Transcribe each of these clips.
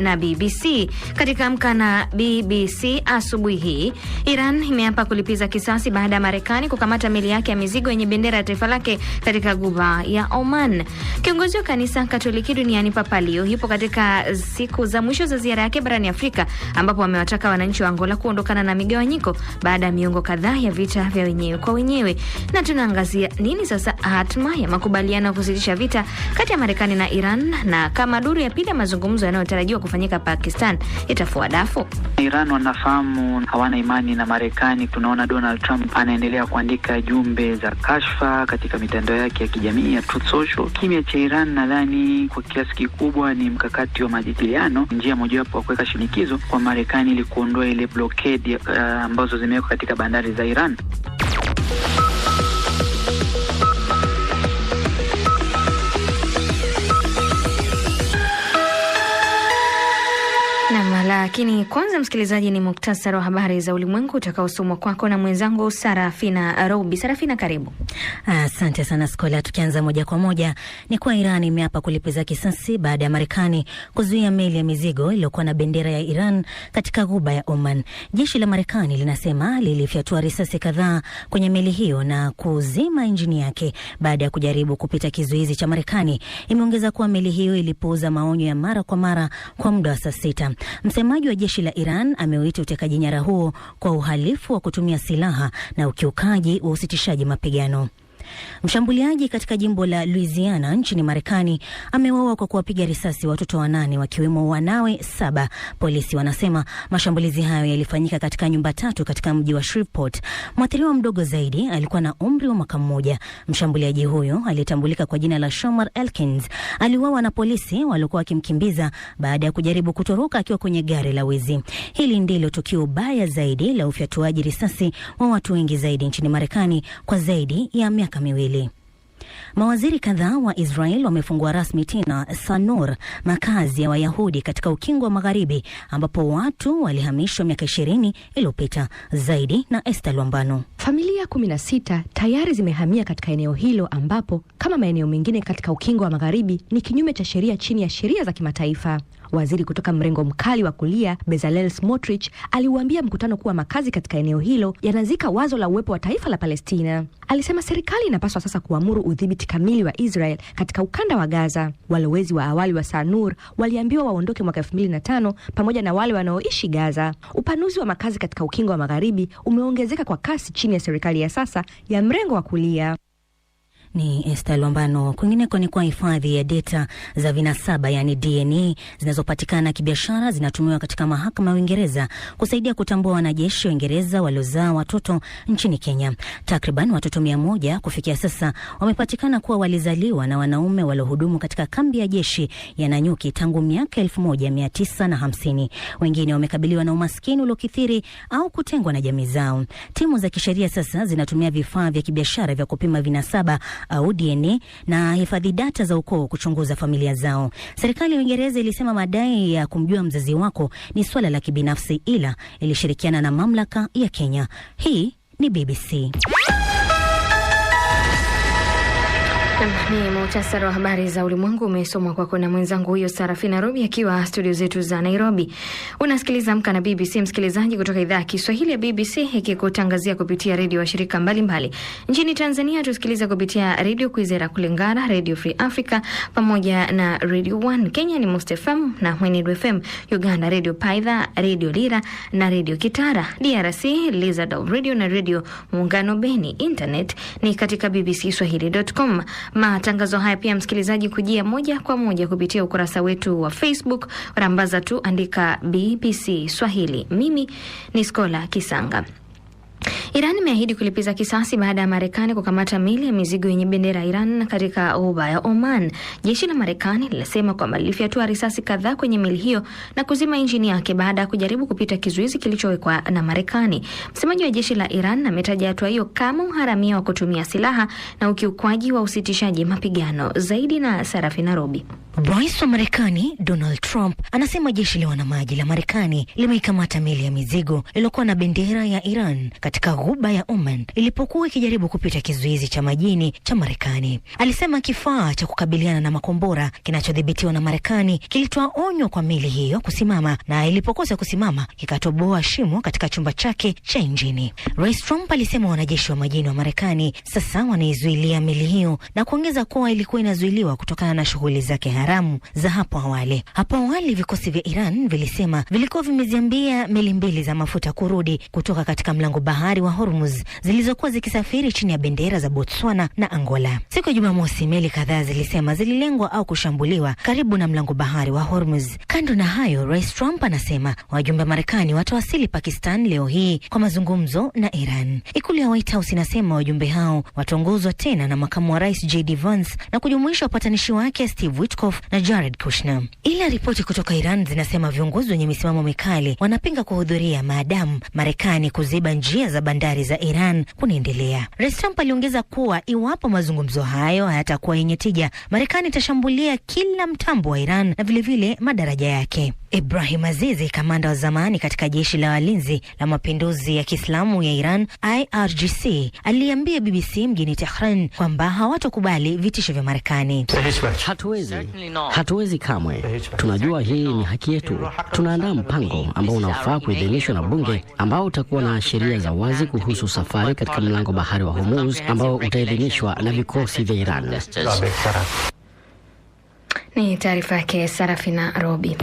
Na BBC. Katika Amka na BBC asubuhi hii, Iran imeapa kulipiza kisasi baada ya Marekani kukamata meli yake ya mizigo yenye bendera ya taifa lake katika Ghuba ya Oman. Kiongozi wa kanisa Katoliki duniani Papa Leo yupo katika siku za mwisho za ziara yake barani Afrika, ambapo amewataka wananchi wa Angola kuondokana na migawanyiko baada ya miongo kadhaa ya vita vya wenyewe kwa wenyewe. Na tunaangazia nini sasa hatma ya makubaliano ya kusitisha vita kati ya Marekani na Iran, na kama duru ya pili ya mazungumzo yanayotarajiwa kufanyika Pakistan itafua dafu. Iran wanafahamu hawana imani na Marekani. Tunaona Donald Trump anaendelea kuandika jumbe za kashfa katika mitandao yake ya kijamii ya Truth Social. Kimya cha Iran nadhani kwa kiasi kikubwa ni mkakati wa majadiliano, njia mojawapo wa kuweka shinikizo kwa Marekani ili kuondoa ile blockade ambazo zimewekwa katika bandari za Iran. Lakini kwanza, msikilizaji, ni muktasari wa habari za ulimwengu utakaosomwa kwako na mwenzangu Sarafina Robi. Sarafina, karibu. Asante sana Skola. Tukianza moja kwa moja ni kwa Iran imeapa kulipiza kisasi baada ya Marekani kuzuia meli ya mizigo iliyokuwa na bendera ya Iran katika Ghuba ya Oman. Jeshi la Marekani linasema lilifyatua risasi kadhaa kwenye meli hiyo na kuzima injini yake baada ya kujaribu kupita kizuizi cha Marekani. Imeongeza kuwa meli hiyo ilipuuza maonyo ya mara kwa mara kwa muda wa saa 6. Msemaji wa jeshi la Iran ameuita utekaji nyara huo kwa uhalifu wa kutumia silaha na ukiukaji wa usitishaji mapigano. Mshambuliaji katika jimbo la Louisiana nchini Marekani ameuawa kwa kuwapiga risasi watoto 8 wakiwemo wanawe 7. Polisi wanasema mashambulizi hayo yalifanyika katika nyumba 3 katika mji wa Shreveport. Mwathiriwa mdogo zaidi alikuwa na umri wa mwaka mmoja. Mshambuliaji huyo aliyetambulika kwa jina la Shomer Elkins aliuawa na polisi waliokuwa wakimkimbiza baada ya kujaribu kutoroka akiwa kwenye gari la wizi. Hili ndilo tukio baya zaidi la ufyatuaji risasi wa watu wengi zaidi nchini Marekani kwa zaidi ya miaka miwili. Mawaziri kadhaa wa Israel wamefungua rasmi tena Sanur, makazi ya Wayahudi katika ukingo wa Magharibi, ambapo watu walihamishwa miaka 20 iliyopita. Zaidi na Esther Lwambano. Familia 16 tayari zimehamia katika eneo hilo, ambapo kama maeneo mengine katika ukingo wa Magharibi ni kinyume cha sheria chini ya sheria za kimataifa. Waziri kutoka mrengo mkali wa kulia Bezalel Smotrich aliuambia mkutano kuwa makazi katika eneo hilo yanazika wazo la uwepo wa taifa la Palestina. Alisema serikali inapaswa sasa kuamuru udhibiti kamili wa Israel katika ukanda wa Gaza. Walowezi wa awali wa Sanur waliambiwa waondoke mwaka 2005 pamoja na wale wanaoishi Gaza. Upanuzi wa makazi katika ukingo wa Magharibi umeongezeka kwa kasi chini ya serikali ya sasa ya mrengo wa kulia. Ni Esther Lwambano. Kwingineko ni kwa hifadhi ya data za vinasaba yani DNA zinazopatikana kibiashara zinatumiwa katika mahakama ya Uingereza kusaidia kutambua wanajeshi wa Uingereza waliozaa watoto nchini Kenya. Takriban watoto 100 kufikia sasa wamepatikana kuwa walizaliwa na wanaume waliohudumu katika kambi ya jeshi ya Nanyuki tangu miaka 1950. Wengine wamekabiliwa na umaskini uliokithiri au kutengwa na jamii zao. Timu za kisheria sasa zinatumia vifaa vya kibiashara vya kupima vinasaba au DNA na hifadhi data za ukoo kuchunguza familia zao. Serikali ya Uingereza ilisema madai ya kumjua mzazi wako ni swala la kibinafsi, ila ilishirikiana na mamlaka ya Kenya. Hii ni BBC. Ni muhtasari wa habari za ulimwengu umesomwa kwako na mwenzangu huyo Sarafina Robi akiwa studio zetu za Nairobi. Unasikiliza Amka na BBC, msikilizaji, kutoka idhaa ya Kiswahili ya BBC ikikutangazia kupitia redio wa shirika mbalimbali. Nchini Tanzania tusikiliza kupitia Radio Kwizera Kulingana, Radio Free Africa pamoja na Radio 1. Kenya ni Must FM na Mwenedu FM. Uganda Radio Paidha, Radio Lira na Radio Kitara. DRC Lizard Radio na Radio Muungano Beni. Internet ni katika bbcswahili.com. Matangazo haya pia msikilizaji kujia moja kwa moja kupitia ukurasa wetu wa Facebook. Rambaza tu andika BBC Swahili. Mimi ni Skola Kisanga. Iran imeahidi kulipiza kisasi baada ya Marekani kukamata meli ya mizigo yenye bendera ya Iran katika Ghuba ya Oman. Jeshi la Marekani lilisema kwamba lilifyatua risasi kadhaa kwenye meli hiyo na kuzima injini yake baada ya kujaribu kupita kizuizi kilichowekwa na Marekani. Msemaji wa jeshi la Iran ametaja hatua hiyo kama uharamia wa kutumia silaha na ukiukwaji wa usitishaji mapigano. Zaidi na Sarafina Robi. Rais wa Marekani Donald Trump anasema jeshi la wanamaji la Marekani limeikamata meli ya mizigo iliyokuwa na bendera ya Iran katika ghuba ya Oman ilipokuwa ikijaribu kupita kizuizi cha majini cha Marekani. Alisema kifaa cha kukabiliana na makombora kinachodhibitiwa na Marekani kilitoa onyo kwa meli hiyo kusimama, na ilipokosa kusimama kikatoboa shimo katika chumba chake cha injini. Rais Trump alisema wanajeshi wa majini wa Marekani sasa wanaizuilia meli hiyo, na kuongeza kuwa ilikuwa inazuiliwa kutokana na shughuli zake haramu za hapo awali. Hapo awali vikosi vya Iran vilisema vilikuwa vimeziambia meli mbili za mafuta kurudi kutoka katika mlango bahari wa Hormuz zilizokuwa zikisafiri chini ya bendera za Botswana na Angola. Siku ya Jumamosi, meli kadhaa zilisema zililengwa au kushambuliwa karibu na mlango bahari wa Hormuz. Kando na hayo, Rais Trump anasema wajumbe wa Marekani watawasili Pakistan leo hii kwa mazungumzo na Iran. Ikulu ya White House inasema wajumbe hao wataongozwa tena na makamu wa rais JD Vance na kujumuisha wapatanishi wake Steve Witkoff na Jared Kushner. Ila ripoti kutoka Iran zinasema viongozi wenye misimamo mikali wanapinga kuhudhuria maadamu Marekani kuziba njia za bandari za Iran kunaendelea. Rais Trump aliongeza kuwa iwapo mazungumzo hayo hayatakuwa yenye tija, Marekani itashambulia kila mtambo wa Iran na vilevile madaraja yake. Ibrahim Azizi, kamanda wa zamani katika jeshi la walinzi la mapinduzi ya Kiislamu ya Iran IRGC, aliambia BBC mjini Tehran kwamba hawatokubali vitisho vya Marekani. Hatuwezi kamwe. Tunajua hii ni haki yetu. Tunaandaa mpango ambao unafaa kuidhinishwa na bunge, ambao utakuwa na sheria za wazi kuhusu safari katika mlango bahari wa Hormuz, ambao utaidhinishwa na vikosi vya Iran. Ni taarifa yake Sarafina Robi.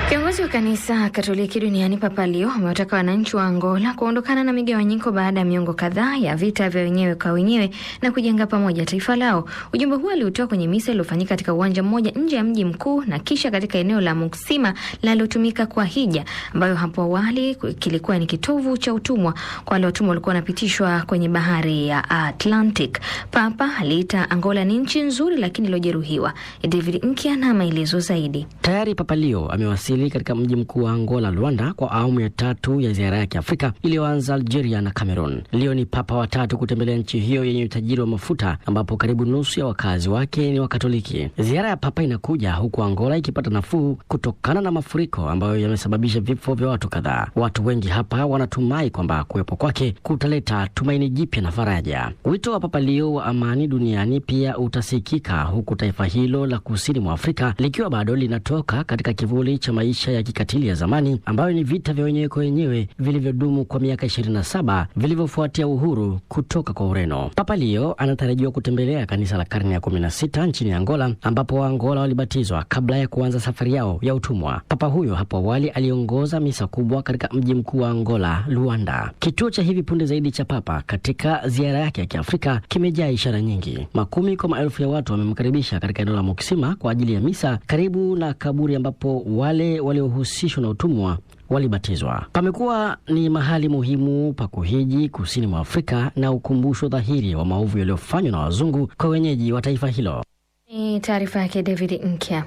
Kiongozi wa kanisa Katoliki duniani Papa Leo amewataka wananchi wa Angola kuondokana na migawanyiko baada ya miongo kadhaa ya vita vya wenyewe kwa wenyewe na kujenga pamoja taifa lao. Ujumbe huo aliutoa kwenye misa iliyofanyika katika uwanja mmoja nje ya mji mkuu na kisha katika eneo la Muksima linalotumika kwa hija, ambayo hapo awali kilikuwa ni kitovu cha utumwa kwa wale watumwa walikuwa wanapitishwa kwenye bahari ya Atlantic. Papa aliita Angola ni nchi nzuri lakini iliyojeruhiwa. David Nkia na maelezo zaidi. Tayari Papa Leo amewasili katika mji mkuu wa Angola, Luanda, kwa awamu ya 3 ya ziara yake Afrika iliyoanza Algeria na Cameroon. Leo ni papa wa 3 kutembelea nchi hiyo yenye utajiri wa mafuta, ambapo karibu nusu ya wakazi wake ni Wakatoliki. Ziara ya papa inakuja huku Angola ikipata nafuu kutokana na mafuriko ambayo yamesababisha vifo vya watu kadhaa. Watu wengi hapa wanatumai kwamba kuwepo kwake kutaleta tumaini jipya na faraja. Wito wa Papa Leo wa amani duniani pia utasikika huku taifa hilo la kusini mwa Afrika likiwa bado linatoka katika kivuli cha maisha ya kikatili ya zamani ambayo ni vita vya wenyewe kwa wenyewe vilivyodumu kwa miaka 27 vilivyofuatia uhuru kutoka kwa Ureno. Papa Leo anatarajiwa kutembelea kanisa la karne ya 16 nchini Angola, ambapo Waangola walibatizwa kabla ya kuanza safari yao ya utumwa. Papa huyo hapo awali aliongoza misa kubwa katika mji mkuu wa Angola, Luanda. Kituo cha hivi punde zaidi cha papa katika ziara yake ya Kiafrika kimejaa ishara nyingi. Makumi kwa maelfu ya watu wamemkaribisha katika eneo la Muksima kwa ajili ya misa karibu na kaburi ambapo wale waliohusishwa na utumwa walibatizwa. Pamekuwa ni mahali muhimu pa kuhiji kusini mwa Afrika na ukumbusho dhahiri wa maovu yaliyofanywa na wazungu kwa wenyeji wa taifa hilo. Ni taarifa yake David Nkia.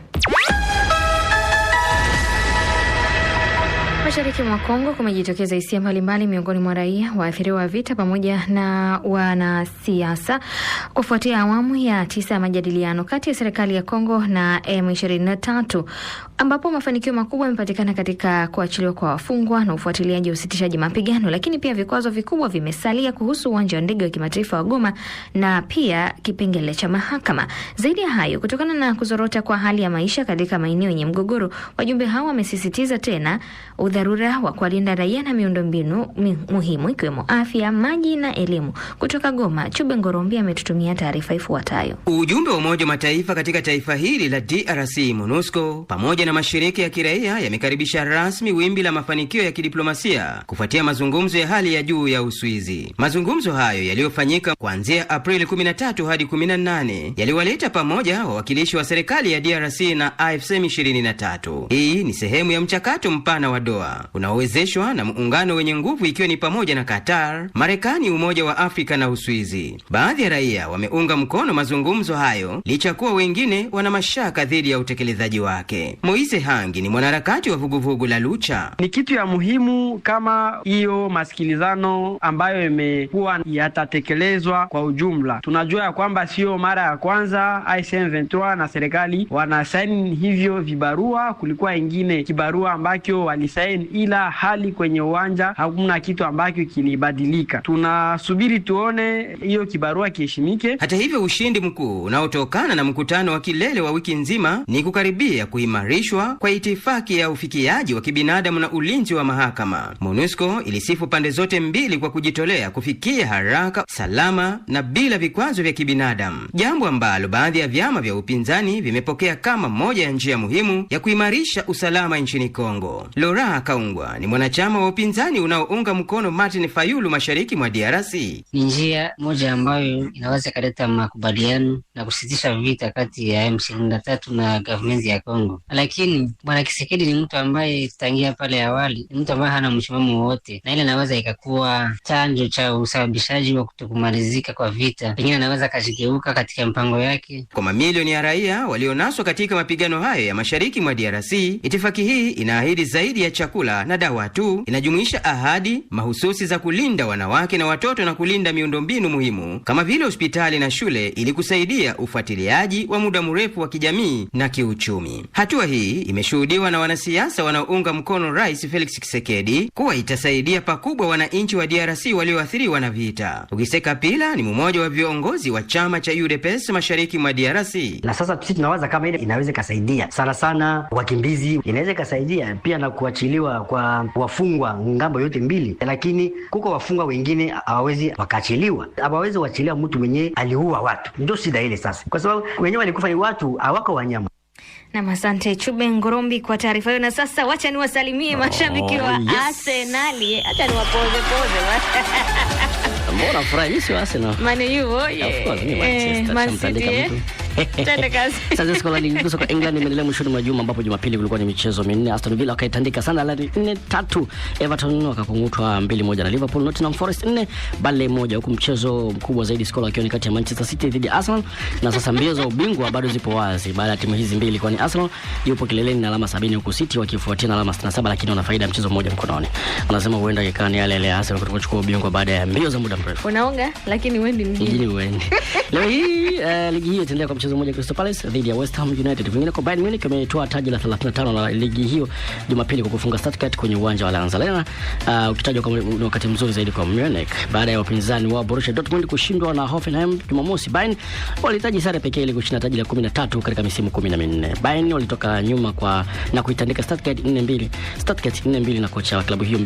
Mashariki mwa Kongo kumejitokeza hisia mbalimbali miongoni mwa raia, waathiriwa wa vita pamoja na wanasiasa kufuatia awamu ya 9 ya majadiliano kati ya serikali ya Kongo na M23, ambapo mafanikio makubwa yamepatikana katika kuachiliwa kwa wafungwa na ufuatiliaji wa usitishaji mapigano, lakini pia vikwazo vikubwa vimesalia kuhusu uwanja wa ndege wa kimataifa wa Goma na pia kipengele cha mahakama. Zaidi ya hayo, kutokana na kuzorota kwa hali ya maisha katika maeneo yenye mgogoro, wajumbe hao wamesisitiza tena udharura wa kulinda raia na miundombinu muhimu ikiwemo afya, maji na elimu. Kutoka Goma, Chube Ngorombi ametutumia taarifa ifuatayo. Ujumbe wa Umoja wa Mataifa katika taifa hili la DRC, MONUSCO, pamoja na mashirika ya kiraia yamekaribisha rasmi wimbi la mafanikio ya kidiplomasia kufuatia mazungumzo ya hali ya juu ya Uswizi. Mazungumzo hayo yaliyofanyika kuanzia Aprili 13 hadi 18 yaliwaleta pamoja wawakilishi wa serikali ya DRC na AFC M23. Hii ni sehemu ya mchakato mpana wa Doha unaowezeshwa na muungano wenye nguvu ikiwa ni pamoja na Qatar, Marekani, Umoja wa Afrika na Uswizi. Baadhi ya raia wameunga mkono mazungumzo hayo licha kuwa wengine wana mashaka dhidi ya utekelezaji wake. Moise Hangi ni mwanaharakati wa vuguvugu la Lucha. Ni kitu ya muhimu kama hiyo masikilizano ambayo imekuwa yatatekelezwa kwa ujumla. Tunajua ya kwamba sio mara ya kwanza M23 na serikali wanasaini hivyo vibarua. Kulikuwa ingine kibarua ambacho walisaini Bayern, ila hali kwenye uwanja hakuna kitu ambacho kilibadilika. Tunasubiri tuone hiyo kibarua kiheshimike. Hata hivyo, ushindi mkuu unaotokana na mkutano wa kilele wa wiki nzima ni kukaribia kuimarishwa kwa itifaki ya ufikiaji wa kibinadamu na ulinzi wa mahakama. MONUSCO ilisifu pande zote mbili kwa kujitolea kufikia haraka, salama na bila vikwazo vya kibinadamu, jambo ambalo baadhi ya vyama vya upinzani vimepokea kama moja ya njia muhimu ya kuimarisha usalama nchini Kongo. Laurent Kaungwa ni mwanachama wa upinzani unaounga mkono Martin Fayulu mashariki mwa DRC. Ni njia moja ambayo inaweza kuleta makubaliano na kusitisha vita kati ya M23 na government ya Kongo. Lakini Bwana Tshisekedi ni mtu ambaye tangia pale awali ni mtu ambaye hana msimamo wote, na ile inaweza ikakuwa chanjo cha usababishaji wa kutokumalizika kwa vita. Pengine anaweza kajigeuka katika mpango yake. Kwa mamilioni ya raia walionaswa katika mapigano hayo ya mashariki mwa DRC, itifaki hii inaahidi zaidi ya chakula na dawa tu. Inajumuisha ahadi mahususi za kulinda wanawake na watoto na kulinda miundombinu muhimu kama vile hospitali na shule, ili kusaidia ufuatiliaji wa muda mrefu wa kijamii na kiuchumi. Hatua hii imeshuhudiwa na wanasiasa wanaounga mkono Rais Felix Tshisekedi kuwa itasaidia pakubwa wananchi wa DRC walioathiriwa na vita. Ugiseka Pila ni mmoja wa viongozi wa chama cha UDPS mashariki mwa DRC. Na sasa sisi tunawaza kama ile inaweza kusaidia sana sana wakimbizi, inaweza kusaidia pia na kuachiliwa kwa wafungwa ngambo yote mbili, lakini kuko wafungwa wengine hawawezi wakaachiliwa, hawawezi kuachilia mtu mwenye aliua watu. Ndio shida ile sasa, kwa sababu wenyewe walikufa ni watu, hawako wanyama. Na asante Chube Ngorombi kwa taarifa hiyo. Na sasa wacha niwasalimie mashabiki wa Arsenal. Acha niwapoze Mbona furahi si Arsenal? Man U, Of course, ni Manchester. Man City. Tende kazi. Sasa skola ligi kusoka England imeendelea mwishoni mwa juma, ambapo Jumapili kulikuwa ni michezo minne. Aston Villa wakaitandika Sunderland 4-3, Everton wakakungutwa 2-1 na Liverpool. Nottingham Forest 4, Burnley 1, huku mchezo mkubwa zaidi skola akiwa ni kati ya Manchester City dhidi ya Arsenal. Na sasa mbio za ubingwa bado zipo wazi baada ya timu hizi mbili, kwani Arsenal yupo kileleni na alama 70 huku City wakifuatia na alama 67, lakini wana faida mchezo mmoja mkononi. Wanasema huenda ikawa ni yale ya Arsenal kuchukua ubingwa baada ya mbio za muda mrefu. Unaonga lakini wendi mjini. Leo hii ligi hiyo itaendelea kwa mchezo mmoja, Crystal Palace dhidi ya West Ham United. Vingine kwa Bayern Munich wametoa taji la 35 la ligi hiyo Jumapili kwa kufunga Stuttgart kwenye uwanja wa Allianz Arena, ukitajwa kama wakati mzuri zaidi kwa Munich baada ya wapinzani wa Borussia Dortmund kushindwa na Hoffenheim Jumamosi. Bayern walihitaji sare pekee ili kushinda taji la 13 katika misimu 14. Bayern walitoka nyuma na kuitandika Stuttgart 4-2 na kocha wa klabu hiyo